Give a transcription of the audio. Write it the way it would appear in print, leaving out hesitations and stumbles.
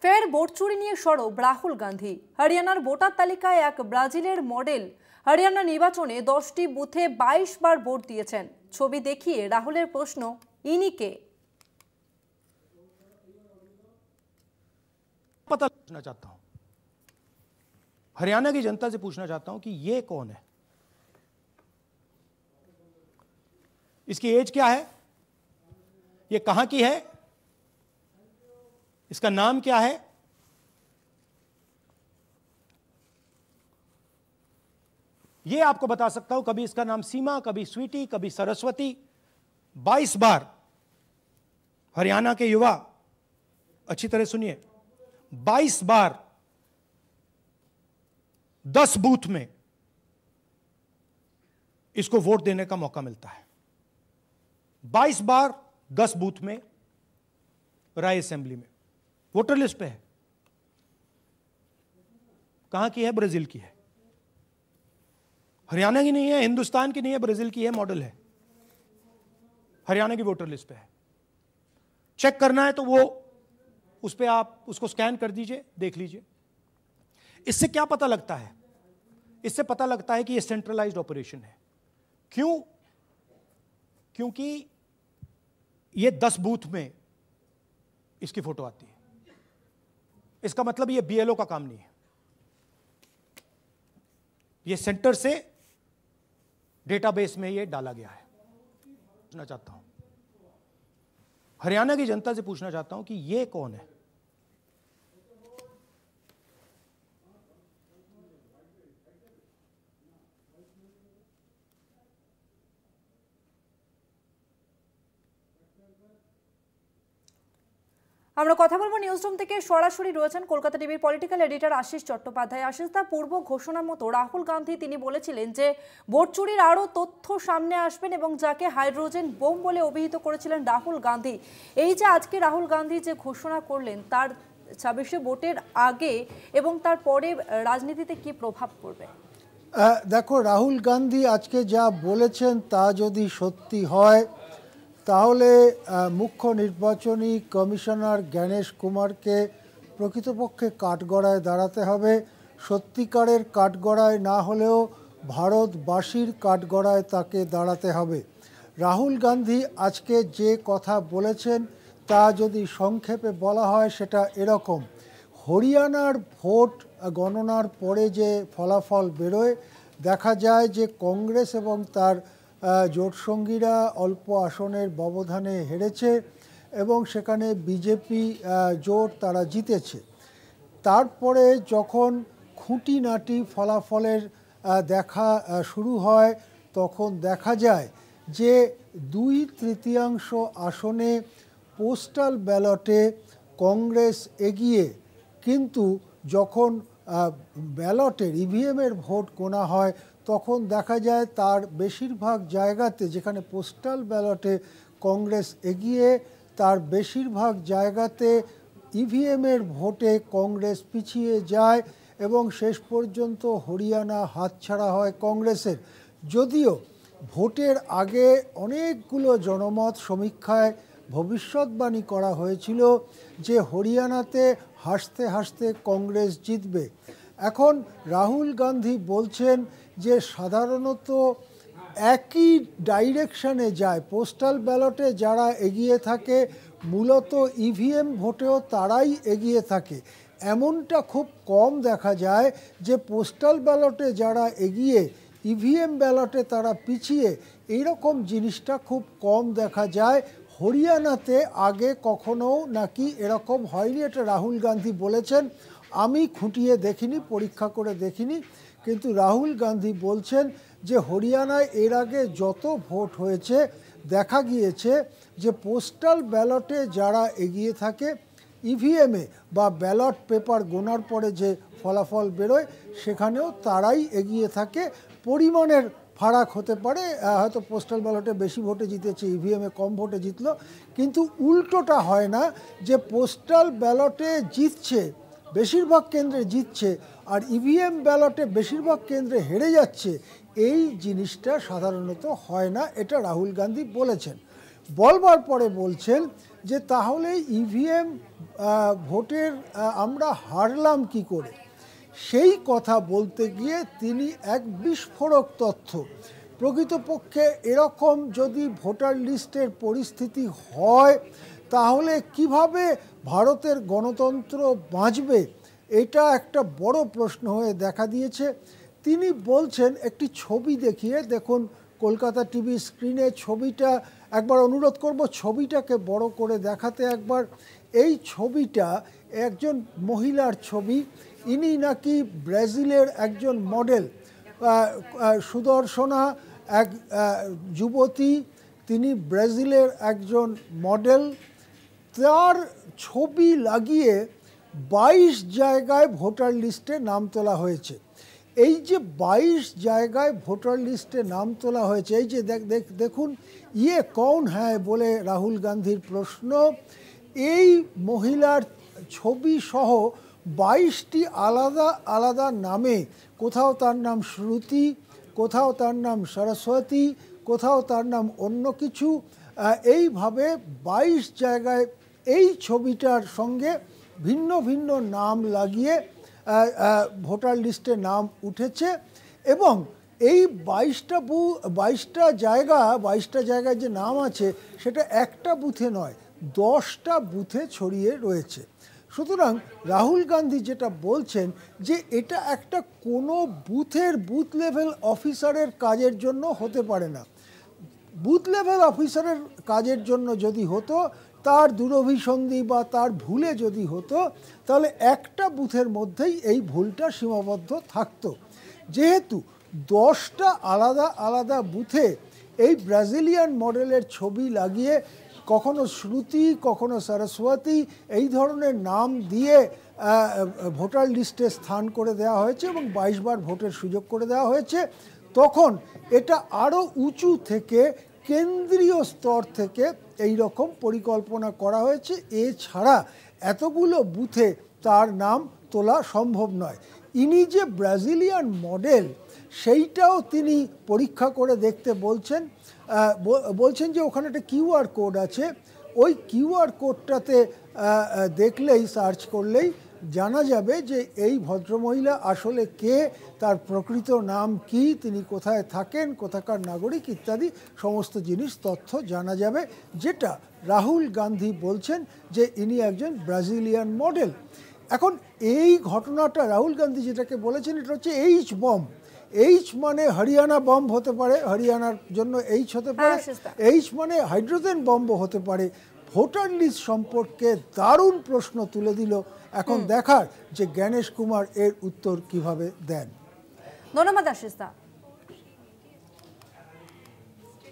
ফের ভোট চুরি নিয়ে সরব রাহুল গান্ধী। হরিয়ানার ভোটার তালিকায় এক ব্রাজিলের মডেল হরিয়ানা নির্বাচনে 10টি বুথে 22 বার ভোট দিয়েছেন। ছবি দেখিয়ে রাহুলের প্রশ্ন, ইনি কে? पता पूछना चाहता हूं, हरियाणा की जनता से पूछना चाहता हूं कि ये कौन है, इसकी एज क्या है, ये कहां की है, इसका नाम क्या है। ये आपको बता सकता हूं, कभी इसका नाम सीमा, कभी स्वीटी, कभी सरस्वती। 22 बार हरियाणा के युवा अच्छी तरह सुनिए, 22 बार 10 बूथ में इसको वोट देने का मौका मिलता है। 22 बार 10 बूथ में राय असेंबली में वोटर लिस्ट पे है। कहां की है? ब्राजील की है, हरियाणा की नहीं है, हिंदुस्तान की नहीं है, ब्राजील की है, मॉडल है, हरियाणा की वोटर लिस्ट पे है। चेक करना है तो वो उस पे आप उसको स्कैन कर दीजिए, देख लीजिए। इससे क्या पता लगता है? इससे पता लगता है कि ये सेंट्रलाइज्ड ऑपरेशन है। क्यों? क्योंकि ये 10 बूथ में इसकी फोटो आती है। इसका मतलब ये बीएलओ का काम नहीं है, ये सेंटर से डेटाबेस में ये डाला गया है। पूछना चाहता हूं, हरियाणा की जनता से पूछना चाहता हूं कि ये कौन है। আমরা কথা বলবো নিউজরুম থেকে। সরাসরি রয়েছেন কলকাতা টিভির পলিটিক্যাল এডিটর আশিস চট্টোপাধ্যায়। আশিস দা, পূর্ব ঘোষণার মতো রাহুল গান্ধী তিনি বলেছিলেন যে ভোট চুরির আরও তথ্য সামনে আসবেন এবং যাকে হাইড্রোজেন বোম বলে অভিহিত করেছিলেন রাহুল গান্ধী। এই যে আজকে রাহুল গান্ধী যে ঘোষণা করলেন, তার 26শে ভোটের আগে এবং তার পরে রাজনীতিতে কি প্রভাব পড়বে? দেখো, রাহুল গান্ধী আজকে যা বলেছেন তা যদি সত্যি হয় তাহলে মুখ্য নির্বাচনী কমিশনার জ্ঞানেশ কুমারকে প্রকৃতপক্ষে কাঠগড়ায় দাঁড়াতে হবে। সত্যিকারের কাঠগড়ায় না হলেও ভারতবাসীর কাঠগড়ায় তাকে দাঁড়াতে হবে। রাহুল গান্ধী আজকে যে কথা বলেছেন তা যদি সংক্ষেপে বলা হয় সেটা এরকম: হরিয়ানার ভোট গণনার পরে যে ফলাফল বেরোয়, দেখা যায় যে কংগ্রেস এবং তার জোটসঙ্গীরা অল্প আসনের ব্যবধানে হেরেছে এবং সেখানে বিজেপি জোট তারা জিতেছে। তারপরে যখন খুঁটিনাটি ফলাফলের দেখা শুরু হয় তখন দেখা যায় যে 2/3 আসনে পোস্টাল ব্যালটে কংগ্রেস এগিয়ে, কিন্তু যখন ব্যালটের ইভিএমের ভোট গোনা হয় তখন দেখা যায় তার বেশিরভাগ জায়গাতে, যেখানে পোস্টাল ব্যালটে কংগ্রেস এগিয়ে, তার বেশিরভাগ জায়গাতে ইভিএমের ভোটে কংগ্রেস পিছিয়ে যায় এবং শেষ পর্যন্ত হরিয়ানা হাতছাড়া হয় কংগ্রেসের। যদিও ভোটের আগে অনেকগুলো জনমত সমীক্ষায় ভবিষ্যৎবাণী করা হয়েছিল যে হরিয়ানাতে হাসতে হাসতে কংগ্রেস জিতবে। এখন রাহুল গান্ধী বলছেন যে সাধারণত একই ডাইরেকশনে যায়, পোস্টাল ব্যালটে যারা এগিয়ে থাকে মূলত ইভিএম ভোটেও তারাই এগিয়ে থাকে। এমনটা খুব কম দেখা যায় যে পোস্টাল ব্যালটে যারা এগিয়ে ইভিএম ব্যালটে তারা পিছিয়ে, এইরকম জিনিসটা খুব কম দেখা যায়। হরিয়ানাতে আগে কখনো নাকি এরকম হয়নি, এটা রাহুল গান্ধী বলেছেন। আমি খুঁটিয়ে দেখিনি, পরীক্ষা করে দেখিনি, কিন্তু রাহুল গান্ধী বলছেন যে হরিয়ানায় এর আগে যত ভোট হয়েছে দেখা গিয়েছে যে পোস্টাল ব্যালটে যারা এগিয়ে থাকে, ইভিএমে বা ব্যালট পেপার গোনার পরে যে ফলাফল বেরোয় সেখানেও তারাই এগিয়ে থাকে। পরিমাণের ফারাক হতে পারে, হয়তো পোস্টাল ব্যালটে বেশি ভোটে জিতেছে, ইভিএমে কম ভোটে জিতলো, কিন্তু উল্টোটা হয় না যে পোস্টাল ব্যালটে জিতছে, বেশিরভাগ কেন্দ্রে জিতছে, আর ইভিএম ব্যালটে বেশিরভাগ কেন্দ্রে হেরে যাচ্ছে। এই জিনিসটা সাধারণত হয় না, এটা রাহুল গান্ধী বলেছেন। বলবার পরে বলছেন যে তাহলে ইভিএম ভোটের আমরা হারলাম কি করে, সেই কথা বলতে গিয়ে তিনি এক বিস্ফোরক তথ্য, প্রকৃতপক্ষে এরকম যদি ভোটার লিস্টের পরিস্থিতি হয় তাহলে কিভাবে ভারতের গণতন্ত্র বাঁচবে, এটা একটা বড় প্রশ্ন হয়ে দেখা দিয়েছে। তিনি বলছেন, একটি ছবি দেখিয়ে দেখুন কলকাতা টিভি স্ক্রিনে ছবিটা, একবার অনুরোধ করব ছবিটাকে বড় করে দেখাতে একবার। এই ছবিটা একজন মহিলার ছবি, ইনি নাকি ব্রাজিলের একজন মডেল, সুদর্শনা এক যুবতী, তিনি ব্রাজিলের একজন মডেল। তার ছবি লাগিয়ে 22 জায়গায় ভোটার লিস্টে নাম তোলা হয়েছে। এই যে 22 জায়গায় ভোটার লিস্টে নাম তোলা হয়েছে, এই যে দেখুন ইয়ে কৌন হ্যায় বলে রাহুল গান্ধীর প্রশ্ন, এই মহিলার ছবি সহ 22টি আলাদা আলাদা নামে, কোথাও তার নাম শ্রুতি, কোথাও তার নাম সরস্বতী, কোথাও তার নাম অন্য কিছু, এইভাবে 22 জায়গায় এই ছবিটার সঙ্গে ভিন্ন ভিন্ন নাম লাগিয়ে ভোটার লিস্টে নাম উঠেছে। এবং এই 22টা জায়গায় যে নাম আছে সেটা একটা বুথে নয়, 10টা বুথে ছড়িয়ে রয়েছে। সুতরাং রাহুল গান্ধী যেটা বলছেন যে এটা একটা কোনো বুথের বুথ লেভেল অফিসারের কাজের জন্য হতে পারে না। বুথ লেভেল অফিসারের কাজের জন্য যদি হতো, তার দুরভিসন্ধি বা তার ভুলে যদি হতো, তাহলে একটা বুথের মধ্যেই এই ভুলটা সীমাবদ্ধ থাকতো। যেহেতু 10টা আলাদা আলাদা বুথে এই ব্রাজিলিয়ান মডেলের ছবি লাগিয়ে কখনো শ্রুতি, কখনো সরস্বতী এই ধরনের নাম দিয়ে ভোটার লিস্টে স্থান করে দেওয়া হয়েছে এবং 22 বার ভোটের সুযোগ করে দেওয়া হয়েছে, তখন এটা আরও উঁচু থেকে, কেন্দ্রীয় স্তর থেকে এই রকম পরিকল্পনা করা হয়েছে। এছাড়া এতগুলো বুথে তার নাম তোলা সম্ভব নয়। ইনি যে ব্রাজিলিয়ান মডেল সেইটাও তিনি পরীক্ষা করে দেখতে বলছেন যে ওখানে একটা কিউআর কোড আছে, ওই কিউআর কোডটাতে দেখলেই, সার্চ করলেই জানা যাবে যে এই ভদ্রমহিলা আসলে কে, তার প্রকৃত নাম কি, তিনি কোথায় থাকেন, কোথাকার নাগরিক ইত্যাদি সমস্ত জিনিস তথ্য জানা যাবে। যেটা রাহুল গান্ধী বলছেন যে ইনি একজন ব্রাজিলিয়ান মডেল। এখন এই ঘটনাটা রাহুল গান্ধী যেটাকে বলেছেন এটা হচ্ছে এইচ বম। এইচ মানে হরিয়ানা বম্ব হতে পারে, হরিয়ানার জন্য এইচ হতে পারে, এইচ মানে হাইড্রোজেন বম্ব হতে পারে। ভোটার লিস্ট সম্পর্কে দারুণ প্রশ্ন তুলে দিল। এখন দেখার যে জ্ঞানেশ কুমার এর উত্তর কিভাবে দেন। ধন্যবাদ আশিস দা।